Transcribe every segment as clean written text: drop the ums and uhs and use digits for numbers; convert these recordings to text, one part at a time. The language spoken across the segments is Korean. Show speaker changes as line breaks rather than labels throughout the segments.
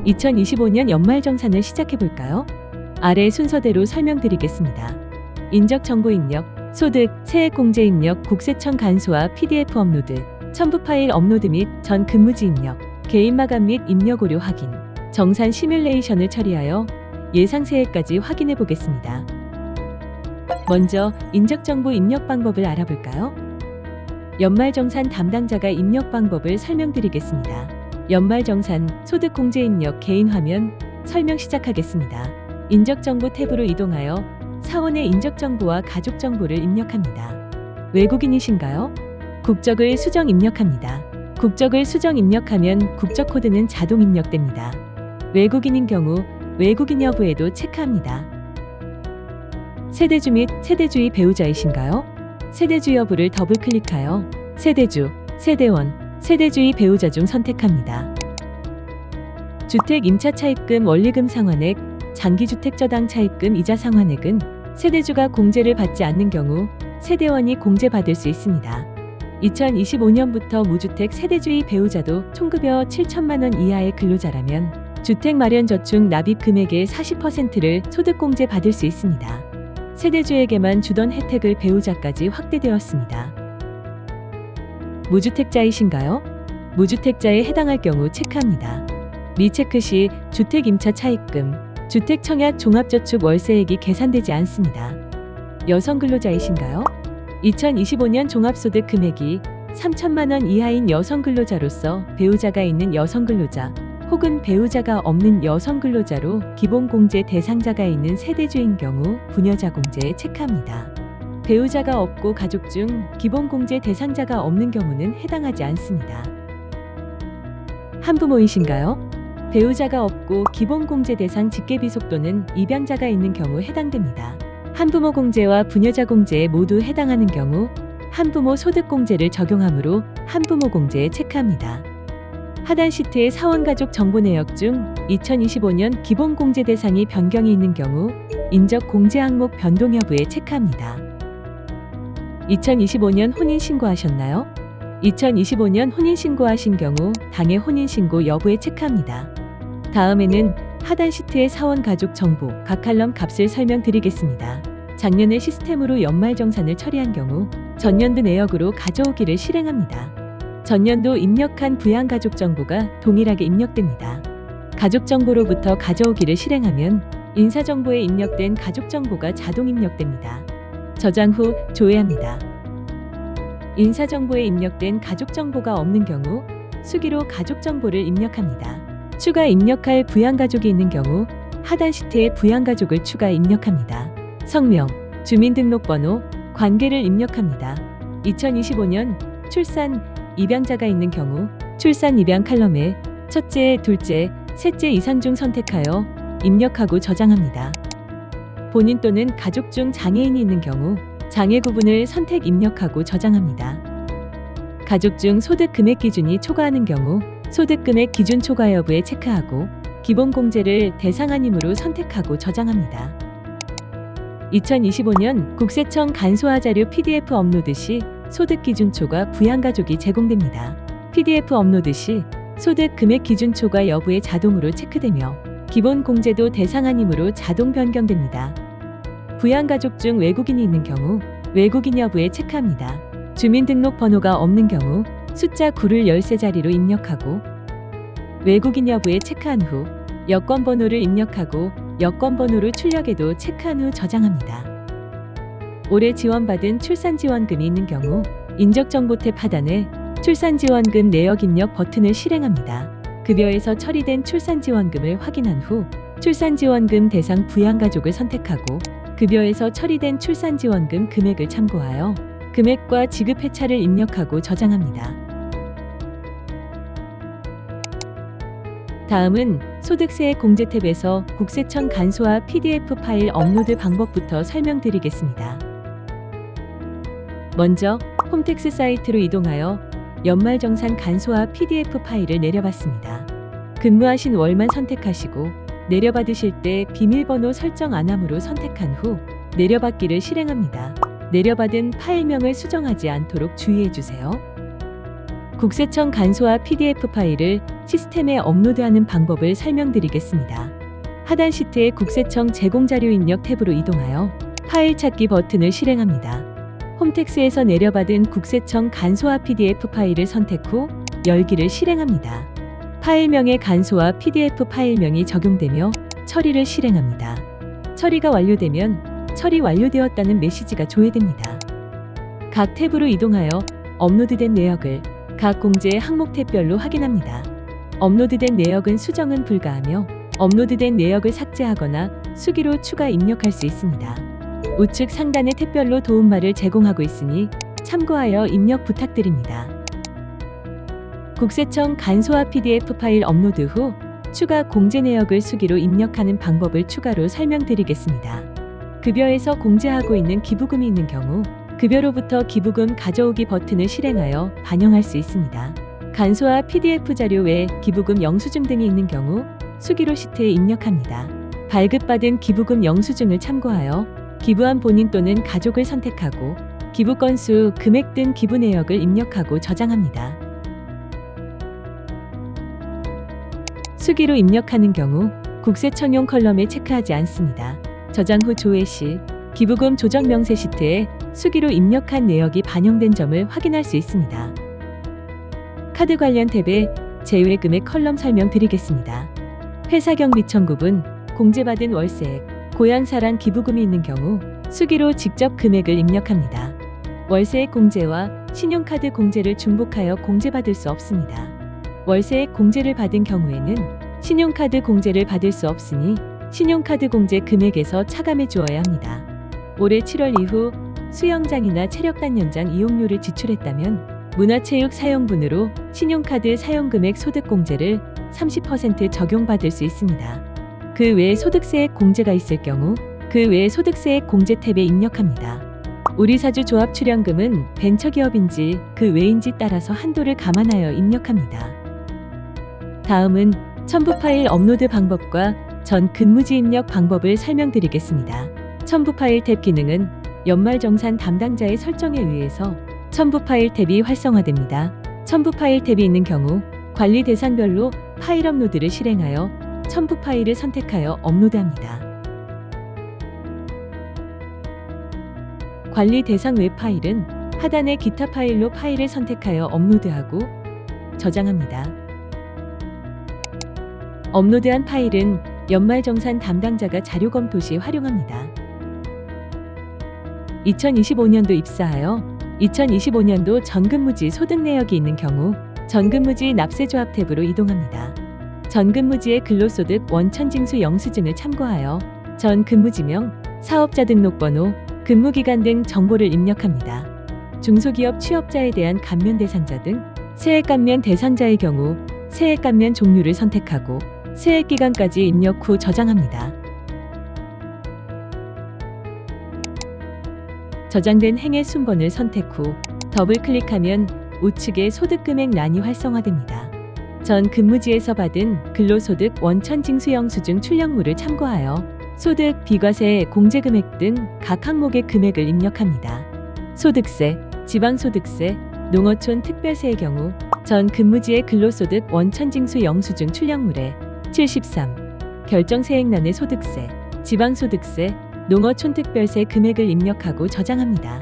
2025년 연말정산을 시작해볼까요? 아래 순서대로 설명드리겠습니다. 인적정보 입력, 소득, 세액공제 입력, 국세청 간소화 PDF 업로드, 첨부 파일 업로드 및 전 근무지 입력, 개인마감 및 입력 오류 확인, 정산 시뮬레이션을 처리하여 예상 세액까지 확인해 보겠습니다. 먼저 인적정보 입력 방법을 알아볼까요? 연말정산 담당자가 입력 방법을 설명드리겠습니다. 연말정산, 소득공제 입력 개인 화면 설명 시작하겠습니다. 인적정보 탭으로 이동하여 사원의 인적정보와 가족정보를 입력합니다. 외국인이신가요? 국적을 수정 입력합니다. 국적을 수정 입력하면 국적 코드는 자동 입력됩니다. 외국인인 경우 외국인 여부에도 체크합니다. 세대주 및 세대주의 배우자이신가요? 세대주 여부를 더블 클릭하여 세대주, 세대원, 세대주의 배우자 중 선택합니다. 주택 임차 차입금 원리금 상환액, 장기주택 저당 차입금 이자 상환액은 세대주가 공제를 받지 않는 경우 세대원이 공제받을 수 있습니다. 2025년부터 무주택 세대주의 배우자도 총급여 7천만 원 이하의 근로자라면 주택마련저축 납입 금액의 40%를 소득공제 받을 수 있습니다. 세대주에게만 주던 혜택을 배우자까지 확대되었습니다. 무주택자이신가요? 무주택자에 해당할 경우 체크합니다. 미체크 시 주택 임차 차입금, 주택 청약 종합저축 월세액이 계산되지 않습니다. 여성 근로자이신가요? 2025년 종합소득 금액이 3천만 원 이하인 여성 근로자로서 배우자가 있는 여성 근로자 혹은 배우자가 없는 여성 근로자로 기본공제 대상자가 있는 세대주인 경우 부녀자 공제에 체크합니다. 배우자가 없고 가족 중 기본공제 대상자가 없는 경우는 해당하지 않습니다. 한부모이신가요? 배우자가 없고 기본공제 대상 직계비속 또는 입양자가 있는 경우 해당됩니다. 한부모 공제와 부녀자 공제에 모두 해당하는 경우 한부모 소득공제를 적용하므로 한부모 공제에 체크합니다. 하단 시트의 사원가족 정보 내역 중 2025년 기본공제 대상이 변경이 있는 경우 인적 공제 항목 변동 여부에 체크합니다. 2025년 혼인신고하셨나요? 2025년 혼인신고하신 경우 당해 혼인신고 여부에 체크합니다. 다음에는 하단 시트의 사원가족 정보 각 칼럼 값을 설명드리겠습니다. 작년에 시스템으로 연말정산을 처리한 경우 전년도 내역으로 가져오기를 실행합니다. 전년도 입력한 부양가족 정보가 동일하게 입력됩니다. 가족정보로부터 가져오기를 실행하면 인사정보에 입력된 가족정보가 자동 입력됩니다. 저장 후 조회합니다. 인사정보에 입력된 가족정보가 없는 경우 수기로 가족정보를 입력합니다. 추가 입력할 부양가족이 있는 경우 하단 시트에 부양가족을 추가 입력합니다. 성명, 주민등록번호, 관계를 입력합니다. 2025년 출산, 입양자가 있는 경우 출산 입양 칼럼에 첫째, 둘째, 셋째 이상 중 선택하여 입력하고 저장합니다. 본인 또는 가족 중 장애인이 있는 경우 장애 구분을 선택 입력하고 저장합니다. 가족 중 소득 금액 기준이 초과하는 경우 소득 금액 기준 초과 여부에 체크하고 기본 공제를 대상 아님으로 선택하고 저장합니다. 2025년 국세청 간소화 자료 PDF 업로드 시 소득 기준 초과 부양가족이 제공됩니다. PDF 업로드 시 소득 금액 기준 초과 여부에 자동으로 체크되며 기본 공제도 대상 아님으로 자동 변경됩니다. 부양가족 중 외국인이 있는 경우 외국인 여부에 체크합니다. 주민등록번호가 없는 경우 숫자 9를 열쇠 자리로 입력하고 외국인 여부에 체크한 후 여권번호를 입력하고 여권번호를 출력에도 체크한 후 저장합니다. 올해 지원받은 출산지원금이 있는 경우 인적정보 탭 하단에 출산지원금 내역 입력 버튼을 실행합니다. 급여에서 처리된 출산지원금을 확인한 후 출산지원금 대상 부양가족을 선택하고 급여에서 처리된 출산지원금 금액을 참고하여 금액과 지급 회차를 입력하고 저장합니다. 다음은 소득세액 공제 탭에서 국세청 간소화 PDF 파일 업로드 방법부터 설명드리겠습니다. 먼저 홈택스 사이트로 이동하여 연말정산 간소화 PDF 파일을 내려받습니다. 근무하신 월만 선택하시고 내려받으실 때 비밀번호 설정 안함으로 선택한 후 내려받기를 실행합니다. 내려받은 파일명을 수정하지 않도록 주의해 주세요. 국세청 간소화 PDF 파일을 시스템에 업로드하는 방법을 설명드리겠습니다. 하단 시트의 국세청 제공자료 입력 탭으로 이동하여 파일 찾기 버튼을 실행합니다. 홈택스에서 내려받은 국세청 간소화 PDF 파일을 선택 후 열기를 실행합니다. 파일명의 간소화 PDF 파일명이 적용되며 처리를 실행합니다. 처리가 완료되면 처리 완료되었다는 메시지가 조회됩니다. 각 탭으로 이동하여 업로드된 내역을 각 공제 항목 탭별로 확인합니다. 업로드된 내역은 수정은 불가하며 업로드된 내역을 삭제하거나 수기로 추가 입력할 수 있습니다. 우측 상단의 탭별로 도움말을 제공하고 있으니 참고하여 입력 부탁드립니다. 국세청 간소화 PDF 파일 업로드 후 추가 공제 내역을 수기로 입력하는 방법을 추가로 설명드리겠습니다. 급여에서 공제하고 있는 기부금이 있는 경우 급여로부터 기부금 가져오기 버튼을 실행하여 반영할 수 있습니다. 간소화 PDF 자료 외 기부금 영수증 등이 있는 경우 수기로 시트에 입력합니다. 발급받은 기부금 영수증을 참고하여 기부한 본인 또는 가족을 선택하고 기부 건수, 금액 등 기부 내역을 입력하고 저장합니다. 수기로 입력하는 경우 국세청용 컬럼에 체크하지 않습니다. 저장 후 조회 시 기부금 조정 명세 시트에 수기로 입력한 내역이 반영된 점을 확인할 수 있습니다. 카드 관련 탭에 제외 금액 컬럼 설명드리겠습니다. 회사 경비 청구분, 공제받은 월세액, 고향사랑 기부금이 있는 경우 수기로 직접 금액을 입력합니다. 월세액 공제와 신용카드 공제를 중복하여 공제받을 수 없습니다. 월세액 공제를 받은 경우에는 신용카드 공제를 받을 수 없으니 신용카드 공제 금액에서 차감해 주어야 합니다. 올해 7월 이후 수영장이나 체력단 연장 이용료를 지출했다면 문화체육 사용분으로 신용카드 사용금액 소득공제를 30% 적용받을 수 있습니다. 그 외에 소득세액 공제가 있을 경우 그 외에 소득세액 공제 탭에 입력합니다. 우리사주 조합 출연금은 벤처기업인지 그 외인지 따라서 한도를 감안하여 입력합니다. 다음은 첨부 파일 업로드 방법과 전 근무지 입력 방법을 설명드리겠습니다. 첨부 파일 탭 기능은 연말정산 담당자의 설정에 의해서 첨부 파일 탭이 활성화됩니다. 첨부 파일 탭이 있는 경우 관리 대상별로 파일 업로드를 실행하여 첨부 파일을 선택하여 업로드합니다. 관리 대상 외 파일은 하단의 기타 파일로 파일을 선택하여 업로드하고 저장합니다. 업로드한 파일은 연말정산 담당자가 자료 검토 시 활용합니다. 2025년도 입사하여 2025년도 전근무지 소득 내역이 있는 경우 전근무지 납세조합 탭으로 이동합니다. 전근무지의 근로소득 원천징수 영수증을 참고하여 전근무지명, 사업자 등록번호, 근무기간 등 정보를 입력합니다. 중소기업 취업자에 대한 감면 대상자 등 세액 감면 대상자의 경우 세액 감면 종류를 선택하고 세액 기간까지 입력 후 저장합니다. 저장된 행의 순번을 선택 후 더블 클릭하면 우측에 소득금액 란이 활성화됩니다. 전 근무지에서 받은 근로소득 원천징수 영수증 출력물을 참고하여 소득, 비과세, 공제금액 등 각 항목의 금액을 입력합니다. 소득세, 지방소득세, 농어촌 특별세의 경우 전 근무지의 근로소득 원천징수 영수증 출력물에 73. 결정세액란의 소득세, 지방소득세, 농어촌 특별세 금액을 입력하고 저장합니다.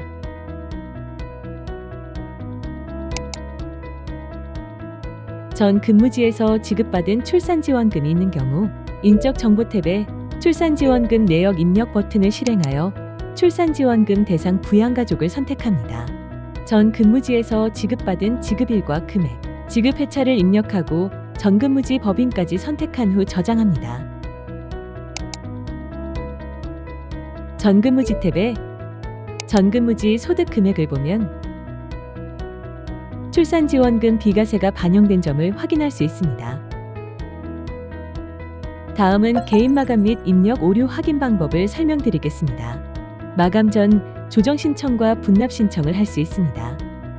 전 근무지에서 지급받은 출산지원금이 있는 경우 인적정보 탭에 출산지원금 내역 입력 버튼을 실행하여 출산지원금 대상 부양가족을 선택합니다. 전 근무지에서 지급받은 지급일과 금액, 지급회차를 입력하고 전 근무지 법인까지 선택한 후 저장합니다. 전 근무지 탭에 전 근무지 소득 금액을 보면 출산지원금 비과세가 반영된 점을 확인할 수 있습니다. 다음은 개인 마감 및 입력 오류 확인 방법을 설명드리겠습니다. 마감 전 조정 신청과 분납 신청을 할 수 있습니다.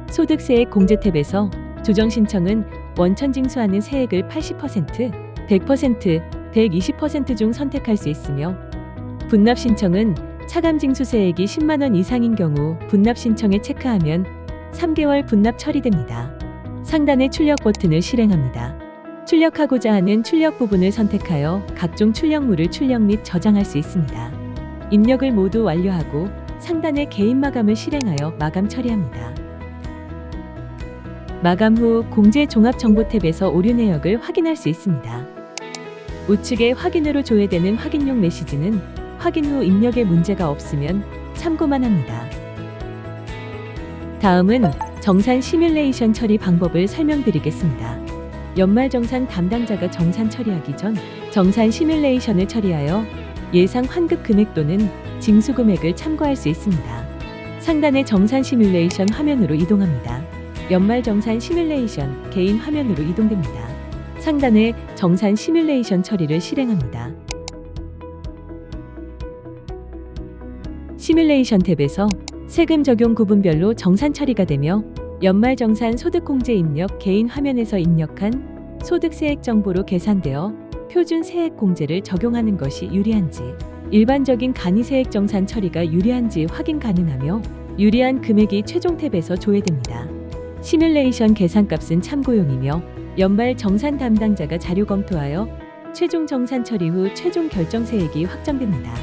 소득세액 공제 탭에서 조정 신청은 원천 징수하는 세액을 80%, 100%, 120% 중 선택할 수 있으며 분납 신청은 차감 징수세액이 10만 원 이상인 경우 분납 신청에 체크하면 3개월 분납 처리됩니다. 상단의 출력 버튼을 실행합니다. 출력하고자 하는 출력 부분을 선택하여 각종 출력물을 출력 및 저장할 수 있습니다. 입력을 모두 완료하고 상단의 개인 마감을 실행하여 마감 처리합니다. 마감 후 공제 종합 정보 탭에서 오류 내역을 확인할 수 있습니다. 우측에 확인으로 조회되는 확인용 메시지는 확인 후 입력에 문제가 없으면 참고만 합니다. 다음은 정산 시뮬레이션 처리 방법을 설명드리겠습니다. 연말정산 담당자가 정산 처리하기 전 정산 시뮬레이션을 처리하여 예상 환급 금액 또는 징수 금액을 참고할 수 있습니다. 상단의 정산 시뮬레이션 화면으로 이동합니다. 연말정산 시뮬레이션 개인 화면으로 이동됩니다. 상단의 정산 시뮬레이션 처리를 실행합니다. 시뮬레이션 탭에서 세금 적용 구분별로 정산 처리가 되며 연말정산 소득공제 입력 개인 화면에서 입력한 소득세액 정보로 계산되어 표준 세액 공제를 적용하는 것이 유리한지 일반적인 간이세액 정산 처리가 유리한지 확인 가능하며 유리한 금액이 최종 탭에서 조회됩니다. 시뮬레이션 계산값은 참고용이며 연말 정산 담당자가 자료 검토하여 최종 정산 처리 후 최종 결정 세액이 확정됩니다.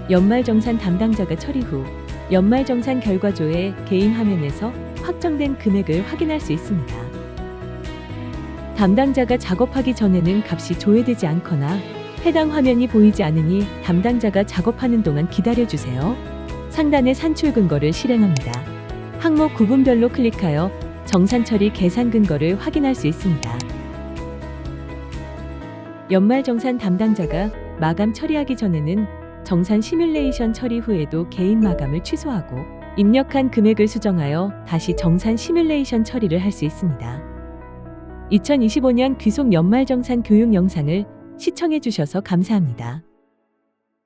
연말정산 담당자가 처리 후 연말정산 결과조회 개인 화면에서 확정된 금액을 확인할 수 있습니다. 담당자가 작업하기 전에는 값이 조회되지 않거나 해당 화면이 보이지 않으니 담당자가 작업하는 동안 기다려주세요. 상단의 산출 근거를 실행합니다. 항목 구분별로 클릭하여 정산 처리 계산 근거를 확인할 수 있습니다. 연말정산 담당자가 마감 처리하기 전에는 정산 시뮬레이션 처리 후에도 개인 마감을 취소하고 입력한 금액을 수정하여 다시 정산 시뮬레이션 처리를 할 수 있습니다. 2025년 귀속 연말정산 교육 영상을 시청해 주셔서 감사합니다.